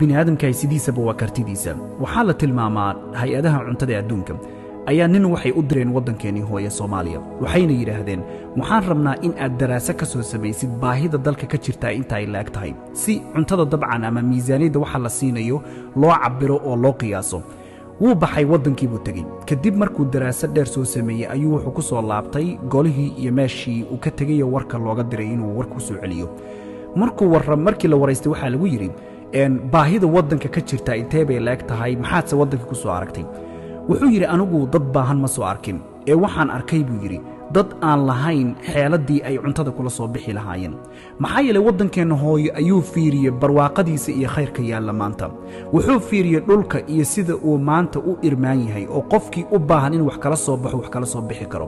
bini'aadamka sidiisaba waa kartidiisa waxaa la tilmaamaa hay'adaha cuntada adduunka ayaa nin waxay u direen waddankeeni hooyo Soomaaliya waxayna yiraahdeen waxaan rabnaa in aad daraasa ka soo samaysid baahida dalka ka jirta inta ay laag tahay si cuntada dabcan ama miisaaniyada waxa la siinayo loo cabiro oo loo qiyaaso wuu baxay waddankii buu tagay kadib markuu daraasad dheer soo sameeyay ayuu wuxuu ku soo laabtay golihii iyo meeshii uu ka tagay warka looga diray inuu warku soo celiyo markii la wareystay waxa lagu yiri baahida waddanka ka jirta intee bay laag tahay maxaad se waddanka ku soo aragtay wuxuu yiri anigu dad baahan ma soo arkin waxaan arkay buu yiri dad aan lahayn xeeladii ay cuntada kula soo bixi lahaayeen maxaa yeelay waddankeena hooyo ayuu fiiriyay barwaaqadiisa iyo khayrka yaalla maanta wuxuu fiiriyay dhulka iyo sida uu maanta u irmaan yahay oo qofkii u baahan in wax kala soo baxo wax kala soo bixi karo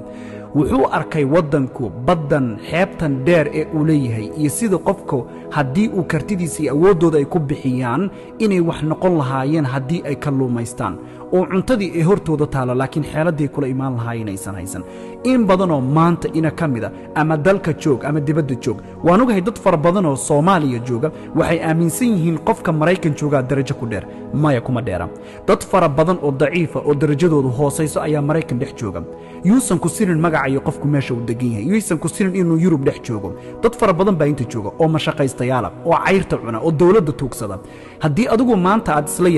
wuxuu arkay waddanku baddan xeebtan dheer ee uu leeyahay iyo sida qofku haddii uu kartidiisa iyo awooddooda ay ku bixiyaan inay wax noqon lahaayeen haddii ay ka luumaystaan oo cuntadii ay hortooda taalo laakiin xeeladii kula imaan lahaayeen aysan haysan in badanoo maanta ina ka mida ama dalka joog ama dibadda joog waan ogahay dad fara badanoo Soomaaliya jooga waxay aaminsan yihiin qofka Mareykan jooga darajo ku dheer maya kuma dheera dad fara badan oo daciifa oo darajadoodu hooseyso ayaa Mareykan dhex jooga yuusan ku sirin magacayo qofku meesha uu degan yahay yuusan ku sirin inuu Yurub dhex joogo dad fara badan baa inta jooga oo mashaqaystayaal oo cayrta cuna oo dawladda tuugsada haddii adigu maanta aad la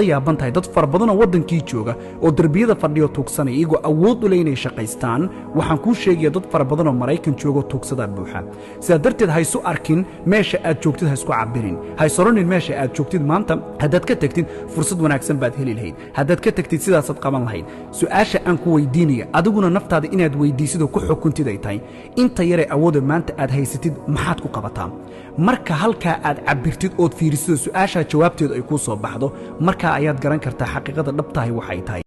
yaaban tahay dad fara badan oo waddankii jooga oo darbiyada fadhiyo tuugsanay iyagoo awood u leeyahay shaqaystaan waxaan ku sheegay dad fara badan oo Mareykan jooga tuugsada buuxa sida darteed hayso arkin meesha aad joogtid ha isku cabirin haysoronin meesha aad joogtid maanta haddaad ka tagtid fursad wanaagsan baad heli lahayd haddaad ka tagtid sidaas aad qaban lahayd su'aasha aan ku weydiinaya adiguna naftaada inaad weydiisido ku xukuntid ay tahay inta yare awooda maanta aad haysatid maxaad ku qabataa marka halka aad cabirtid oo fiiriso su'aasha jawaabteedu ay ku soo baxdo marka ayaad garan kartaa xaqiiqada dhabtahay waxay tahay